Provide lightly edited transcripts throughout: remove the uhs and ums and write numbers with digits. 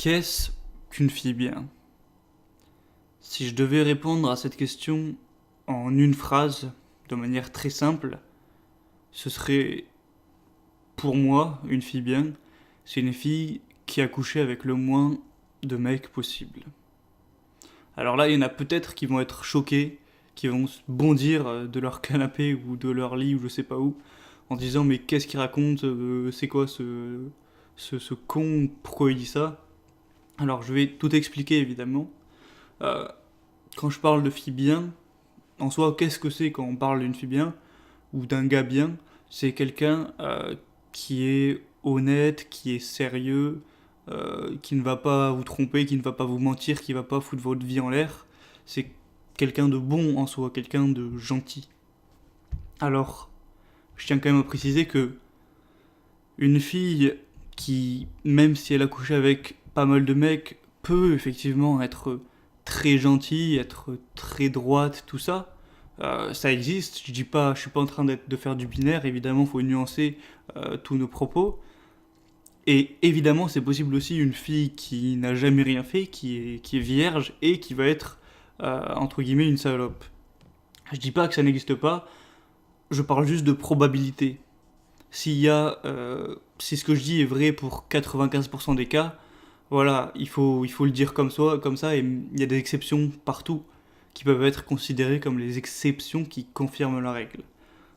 Qu'est-ce qu'une fille bien? Si je devais répondre à cette question en une phrase, de manière très simple, ce serait, pour moi, une fille bien, c'est une fille qui a couché avec le moins de mecs possible. Alors là, il y en a peut-être qui vont être choqués, qui vont bondir de leur canapé ou de leur lit ou je sais pas où, en se disant mais qu'est-ce qu'il raconte, c'est quoi ce con, pourquoi il dit ça? Alors je vais tout expliquer évidemment. Euh, Quand je parle de fille bien, en soi, qu'est-ce que c'est quand on parle d'une fille bien ou d'un gars bien? C'est quelqu'un qui est honnête, qui est sérieux, qui ne va pas vous tromper, qui ne va pas vous mentir, qui ne va pas foutre votre vie en l'air. C'est quelqu'un de bon en soi, quelqu'un de gentil. Alors, je tiens quand même à préciser que une fille qui, même si elle a couché avec pas mal de mecs, peut effectivement être très gentille, être très droite, tout ça. Ça existe. Je suis pas en train de faire du binaire. Évidemment, il faut nuancer tous nos propos. Et évidemment, c'est possible aussi une fille qui n'a jamais rien fait, qui est vierge et qui va être entre guillemets une salope. Je dis pas que ça n'existe pas. Je parle juste de probabilité. Si ce que je dis est vrai pour 95% des cas, voilà, il faut le dire comme ça, et il y a des exceptions partout qui peuvent être considérées comme les exceptions qui confirment la règle.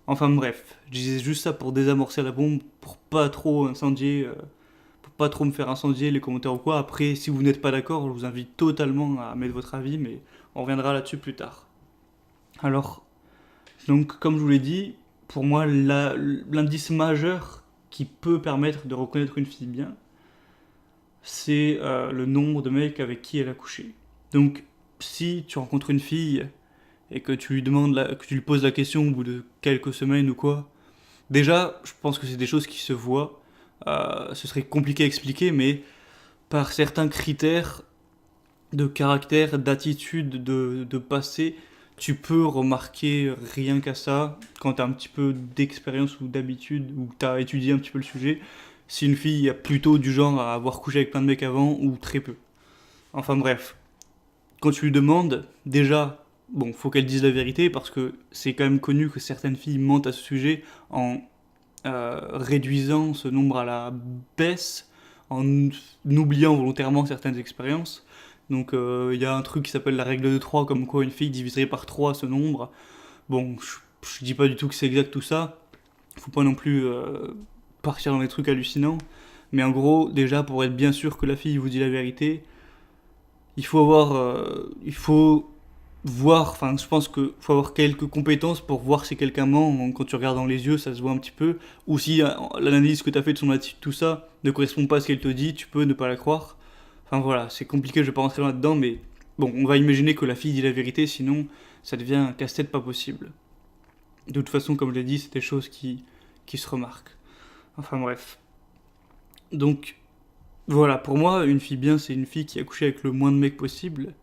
Enfin bref, je disais juste ça pour désamorcer la bombe, pour pas trop me faire incendier les commentaires ou quoi. Après, si vous n'êtes pas d'accord, je vous invite totalement à mettre votre avis, mais on reviendra là-dessus plus tard. Alors, donc comme je vous l'ai dit, pour moi, l'indice majeur qui peut permettre de reconnaître une fille bien, c'est le nombre de mecs avec qui elle a couché. Donc, si tu rencontres une fille et que que tu lui poses la question au bout de quelques semaines ou quoi, déjà, je pense que c'est des choses qui se voient. Ce serait compliqué à expliquer, mais par certains critères de caractère, d'attitude, de passé, tu peux remarquer rien qu'à ça, quand tu as un petit peu d'expérience ou d'habitude, ou que tu as étudié un petit peu le sujet, si une fille a plutôt du genre à avoir couché avec plein de mecs avant ou très peu. Enfin bref, quand tu lui demandes, déjà, bon, faut qu'elle dise la vérité parce que c'est quand même connu que certaines filles mentent à ce sujet en réduisant ce nombre à la baisse, en oubliant volontairement certaines expériences. Donc il y a un truc qui s'appelle la règle de 3, comme quoi une fille diviserait par 3 ce nombre. Bon, je dis pas du tout que c'est exact tout ça, faut pas non plus partir dans des trucs hallucinants, mais en gros, déjà pour être bien sûr que la fille vous dit la vérité, il faut voir, enfin je pense qu'il faut avoir quelques compétences pour voir si quelqu'un ment. Quand tu regardes dans les yeux, ça se voit un petit peu. Ou si l'analyse que tu as fait de son attitude, tout ça, ne correspond pas à ce qu'elle te dit, tu peux ne pas la croire. Enfin voilà, c'est compliqué, je vais pas rentrer là-dedans, mais bon, on va imaginer que la fille dit la vérité, sinon ça devient un casse-tête pas possible. De toute façon, comme je l'ai dit, c'est des choses qui se remarquent. Enfin bref. Donc voilà, pour moi, une fille bien, c'est une fille qui a couché avec le moins de mecs possible.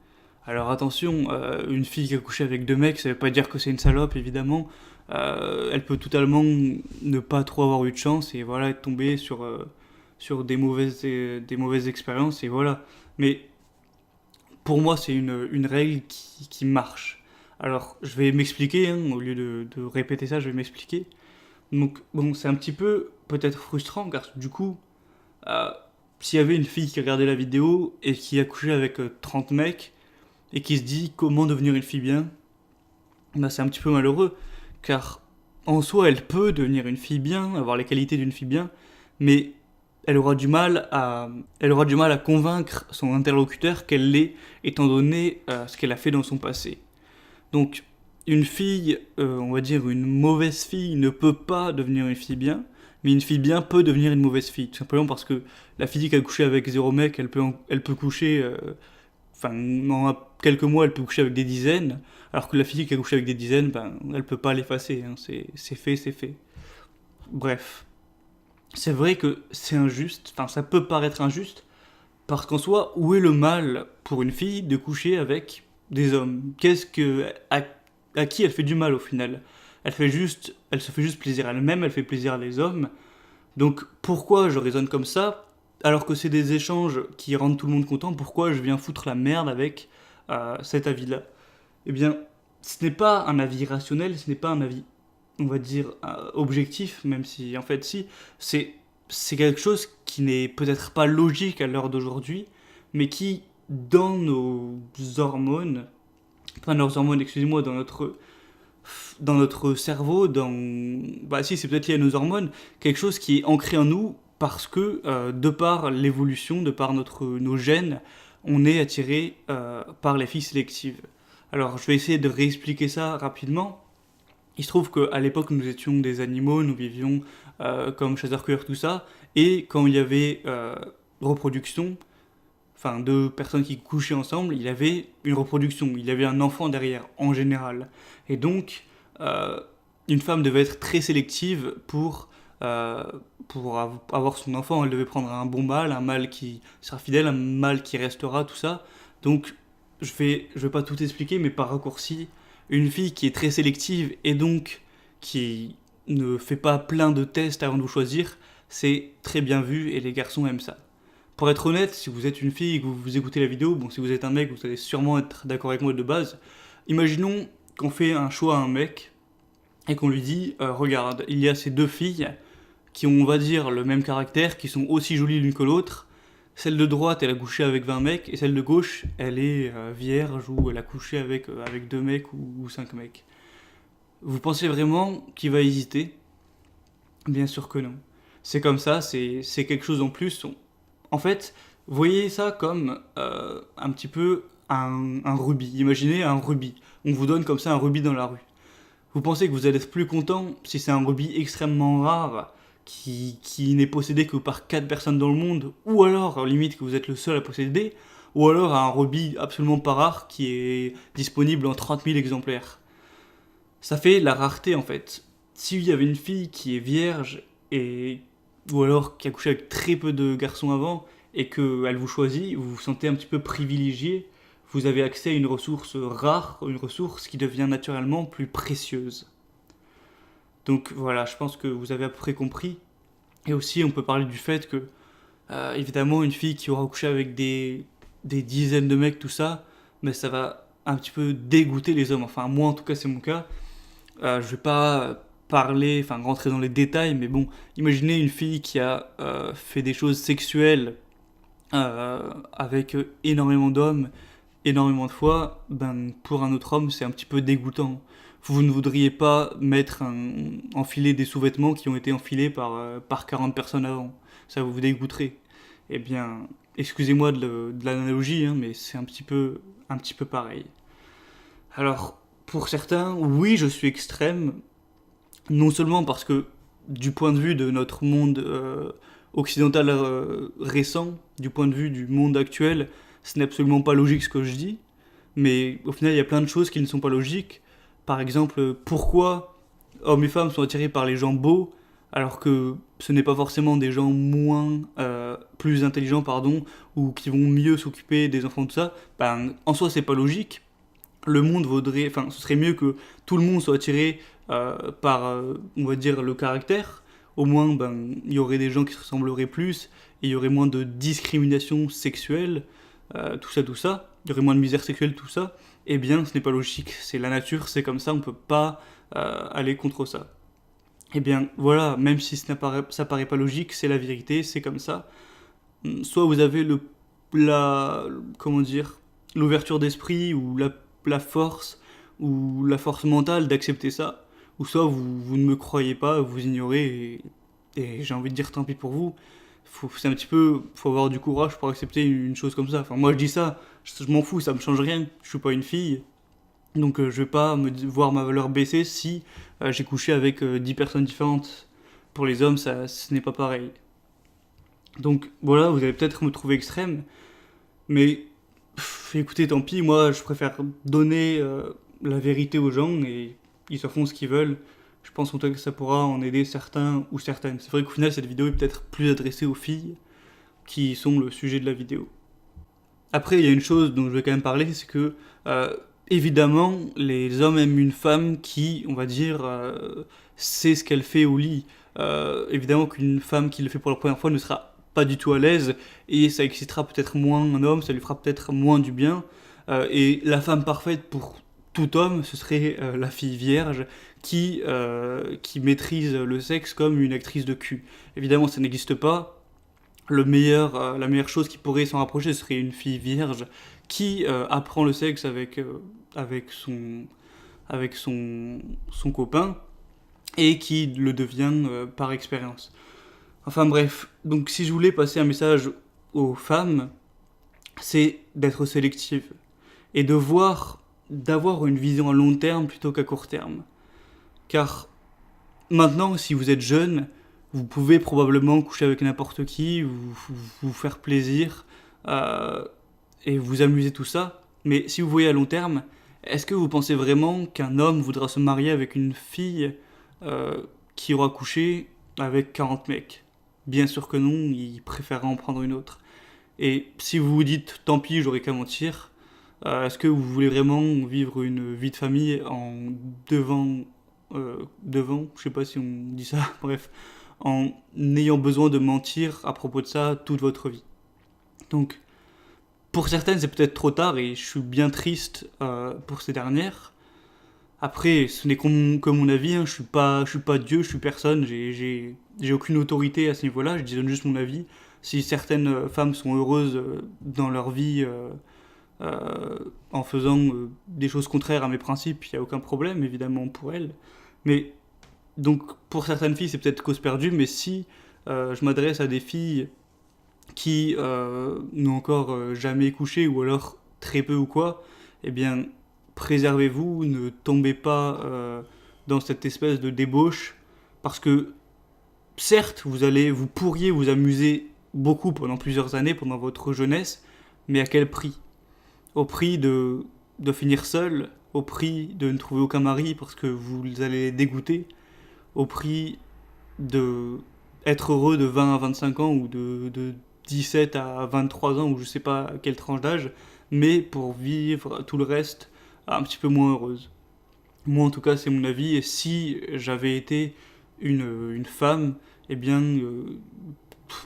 Alors attention, une fille qui a couché avec deux mecs, ça veut pas dire que c'est une salope, évidemment. Elle peut totalement ne pas trop avoir eu de chance et voilà, être tombée sur des mauvaises expériences et voilà. Mais pour moi, c'est une règle qui marche. Alors, je vais m'expliquer, hein, au lieu de répéter ça, je vais m'expliquer. Donc, bon, c'est un petit peu peut-être frustrant car du coup, euh, s'il y avait une fille qui regardait la vidéo et qui a couché avec 30 mecs, et qui se dit comment devenir une fille bien, bah c'est un petit peu malheureux, car en soi elle peut devenir une fille bien, avoir les qualités d'une fille bien, mais elle aura du mal à convaincre son interlocuteur qu'elle l'est, étant donné ce qu'elle a fait dans son passé. Donc une fille, on va dire une mauvaise fille, ne peut pas devenir une fille bien, mais une fille bien peut devenir une mauvaise fille, tout simplement parce que la fille qui a couché avec zéro mec, elle peut coucher enfin, en quelques mois, elle peut coucher avec des dizaines, alors que la fille qui a couché avec des dizaines, ben, elle peut pas l'effacer, hein, c'est fait, c'est fait. Bref, c'est vrai que c'est injuste, enfin, ça peut paraître injuste, parce qu'en soi, où est le mal pour une fille de coucher avec des hommes? À qui elle fait du mal au final? Elle se fait juste plaisir à elle-même, elle fait plaisir à les hommes. Donc pourquoi je raisonne comme ça? alors que c'est des échanges qui rendent tout le monde content, pourquoi je viens foutre la merde avec cet avis-là? Eh bien, ce n'est pas un avis rationnel, ce n'est pas un avis, on va dire, objectif, même si en fait si, c'est, c'est quelque chose qui n'est peut-être pas logique à l'heure d'aujourd'hui, mais qui, dans nos hormones, enfin nos hormones, excusez-moi, dans notre cerveau, bah si, c'est peut-être lié à nos hormones, quelque chose qui est ancré en nous parce que, de par l'évolution, de par nos gènes, on est attiré par les filles sélectives. Alors, je vais essayer de réexpliquer ça rapidement. Il se trouve qu'à l'époque, nous étions des animaux, nous vivions comme chasseurs-cueilleurs, tout ça, et quand il y avait reproduction, enfin deux personnes qui couchaient ensemble, il y avait une reproduction, il y avait un enfant derrière, en général. Et donc, euh, une femme devait être très sélective euh, avoir son enfant. Elle devait prendre un bon mâle, un mâle qui sera fidèle, un mâle qui restera, tout ça. Donc, je vais pas tout expliquer, mais par raccourci, une fille qui est très sélective et donc qui ne fait pas plein de tests avant de vous choisir, c'est très bien vu et les garçons aiment ça. Pour être honnête, si vous êtes une fille et que vous écoutez la vidéo, bon, si vous êtes un mec, vous allez sûrement être d'accord avec moi de base. Imaginons qu'on fait un choix à un mec et qu'on lui dit regarde, il y a ces deux filles qui ont, on va dire, le même caractère, qui sont aussi jolies l'une que l'autre. Celle de droite, elle a couché avec 20 mecs, et celle de gauche, elle est vierge ou elle a couché avec 2 mecs ou 5 mecs. Vous pensez vraiment qu'il va hésiter? Bien sûr que non. C'est comme ça, c'est quelque chose en plus. En fait, voyez ça comme un petit peu un rubis. Imaginez un rubis. On vous donne comme ça un rubis dans la rue. Vous pensez que vous allez être plus content si c'est un rubis extrêmement rare qui n'est possédé que par 4 personnes dans le monde, ou alors, limite, que vous êtes le seul à posséder, ou alors un rubis absolument pas rare qui est disponible en 30 000 exemplaires. Ça fait la rareté en fait. S'il y avait une fille qui est vierge et ou alors qui a couché avec très peu de garçons avant et qu'elle vous choisit, vous vous sentez un petit peu privilégié, vous avez accès à une ressource rare, une ressource qui devient naturellement plus précieuse. Donc voilà, je pense que vous avez à peu près compris. Et aussi, on peut parler du fait que, évidemment, une fille qui aura couché avec des dizaines de mecs, tout ça, mais ça va un petit peu dégoûter les hommes. Enfin, moi, en tout cas, c'est mon cas. Je vais pas parler, enfin rentrer dans les détails, mais bon, imaginez une fille qui a fait des choses sexuelles avec énormément d'hommes, énormément de fois, ben pour un autre homme c'est un petit peu dégoûtant. Vous ne voudriez pas enfiler des sous-vêtements qui ont été enfilés par 40 personnes avant. Ça vous dégoûterait. Eh bien, excusez-moi de l'analogie, hein, mais c'est un petit peu pareil. Alors, pour certains, oui, je suis extrême, non seulement parce que, du point de vue de notre monde occidental récent, du point de vue du monde actuel, ce n'est absolument pas logique ce que je dis, mais au final, il y a plein de choses qui ne sont pas logiques. Par exemple, pourquoi hommes et femmes sont attirés par les gens beaux, alors que ce n'est pas forcément des gens plus intelligents, pardon, ou qui vont mieux s'occuper des enfants, tout ça. Ben, en soi, c'est pas logique. Le monde vaudrait, enfin, ce serait mieux que tout le monde soit attiré par, on va dire, le caractère. Au moins, ben, il y aurait des gens qui se ressembleraient plus, et il y aurait moins de discrimination sexuelle, tout ça, tout ça. Il y aurait moins de misère sexuelle, tout ça. Eh bien, ce n'est pas logique. C'est la nature, c'est comme ça, on peut pas aller contre ça. Eh bien, voilà, même si ça paraît pas logique, c'est la vérité, c'est comme ça. Soit vous avez comment dire, l'ouverture d'esprit ou la force mentale d'accepter ça, ou soit vous ne me croyez pas, vous ignorez, et j'ai envie de dire tant pis pour vous. C'est un petit peu, faut avoir du courage pour accepter une chose comme ça. Enfin, moi je dis ça, je m'en fous, ça me change rien. Je suis pas une fille, donc je vais pas voir ma valeur baisser si j'ai couché avec 10 personnes différentes. Pour les hommes, ça, ce n'est pas pareil. Donc voilà, vous allez peut-être me trouver extrême, mais écoutez, tant pis, moi je préfère donner la vérité aux gens et ils se font ce qu'ils veulent. Je pense en tout cas que ça pourra en aider certains ou certaines. C'est vrai qu'au final, cette vidéo est peut-être plus adressée aux filles qui sont le sujet de la vidéo. Après, il y a une chose dont je vais quand même parler, c'est que évidemment, les hommes aiment une femme qui, on va dire, sait ce qu'elle fait au lit. Évidemment qu'une femme qui le fait pour la première fois ne sera pas du tout à l'aise, et ça excitera peut-être moins un homme, ça lui fera peut-être moins du bien. Et la femme parfaite pour tout homme, ce serait la fille vierge qui maîtrise le sexe comme une actrice de cul. Évidemment, ça n'existe pas. La meilleure chose qui pourrait s'en rapprocher, ce serait une fille vierge qui apprend le sexe avec son copain et qui le devient par expérience. Enfin bref, donc si je voulais passer un message aux femmes, c'est d'être sélective et d'avoir une vision à long terme plutôt qu'à court terme. Car maintenant, si vous êtes jeune, vous pouvez probablement coucher avec n'importe qui, vous faire plaisir euh, et vous amuser tout ça. Mais si vous voyez à long terme, est-ce que vous pensez vraiment qu'un homme voudra se marier avec une fille qui aura couché avec 40 mecs? Bien sûr que non, il préférera en prendre une autre. Et si vous vous dites tant pis, j'aurai qu'à mentir, est-ce que vous voulez vraiment vivre une vie de famille je sais pas si on dit ça, bref, en ayant besoin de mentir à propos de ça toute votre vie? Donc, pour certaines, c'est peut-être trop tard et je suis bien triste pour ces dernières. Après, ce n'est que mon avis, hein, je suis pas Dieu, je suis personne, j'ai aucune autorité à ce niveau-là, je donne juste mon avis. Si certaines femmes sont heureuses dans leur vie en faisant des choses contraires à mes principes, il n'y a aucun problème, évidemment, pour elles. Mais, donc, pour certaines filles, c'est peut-être cause perdue, mais si je m'adresse à des filles qui n'ont encore jamais couché, ou alors très peu ou quoi, eh bien, préservez-vous, ne tombez pas dans cette espèce de débauche, parce que certes, vous pourriez vous amuser beaucoup pendant plusieurs années, pendant votre jeunesse, mais à quel prix? Au prix de finir seul, au prix de ne trouver aucun mari parce que vous allez les dégoûter, au prix de être heureux de 20 à 25 ans ou de 17 à 23 ans ou je sais pas quelle tranche d'âge, mais pour vivre tout le reste un petit peu moins heureuse. Moi en tout cas c'est mon avis et si j'avais été une femme, eh bien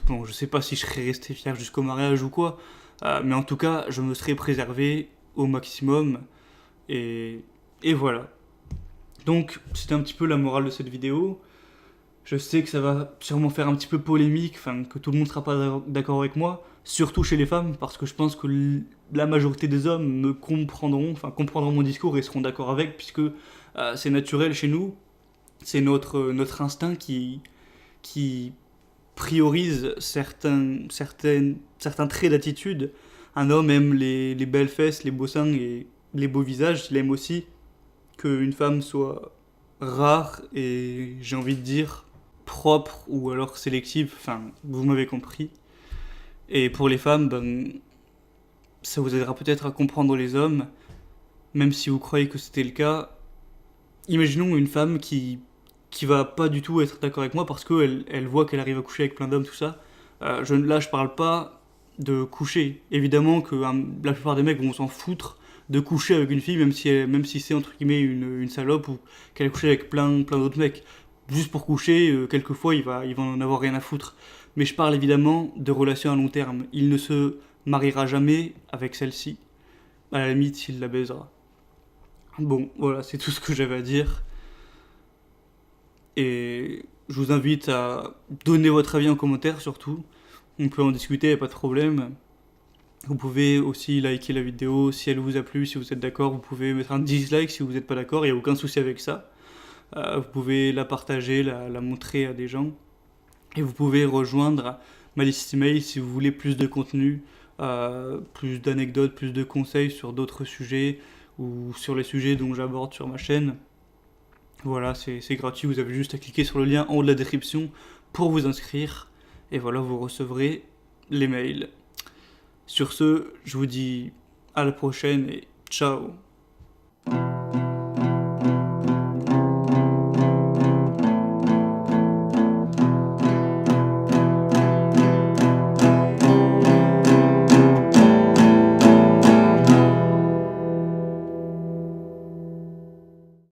bon je sais pas si je serais resté fier jusqu'au mariage ou quoi, mais en tout cas je me serais préservé au maximum et, et voilà. Donc c'était un petit peu la morale de cette vidéo. Je sais que ça va sûrement faire un petit peu polémique, enfin que tout le monde ne sera pas d'accord avec moi, surtout chez les femmes, parce que je pense que la majorité des hommes me comprendront, enfin comprendront mon discours et seront d'accord avec, puisque c'est naturel chez nous, c'est notre instinct qui priorise certains traits d'attitude. Un homme aime les belles fesses, les beaux seins et les beaux visages, il aime aussi qu'une femme soit rare et j'ai envie de dire propre ou alors sélective, enfin vous m'avez compris. Et pour les femmes, ben, ça vous aidera peut-être à comprendre les hommes, même si vous croyez que c'était le cas. Imaginons une femme qui va pas du tout être d'accord avec moi parce qu'elle voit qu'elle arrive à coucher avec plein d'hommes, tout ça. Là je parle pas de coucher. Évidemment que la plupart des mecs vont s'en foutre de coucher avec une fille, même si c'est entre guillemets une salope ou qu'elle a couché avec plein d'autres mecs. Juste pour coucher, quelquefois il va en avoir rien à foutre. Mais je parle évidemment de relations à long terme. Il ne se mariera jamais avec celle-ci. À la limite, il la baisera. Bon, voilà, c'est tout ce que j'avais à dire. Et je vous invite à donner votre avis en commentaire surtout. On peut en discuter, y a pas de problème. Vous pouvez aussi liker la vidéo si elle vous a plu, si vous êtes d'accord. Vous pouvez mettre un dislike si vous n'êtes pas d'accord, il n'y a aucun souci avec ça. Vous pouvez la partager, la montrer à des gens. Et vous pouvez rejoindre ma liste email si vous voulez plus de contenu, plus d'anecdotes, plus de conseils sur d'autres sujets ou sur les sujets dont j'aborde sur ma chaîne. Voilà, c'est gratuit, vous avez juste à cliquer sur le lien en haut de la description pour vous inscrire. Et voilà, vous recevrez les mails. Sur ce, je vous dis à la prochaine et ciao.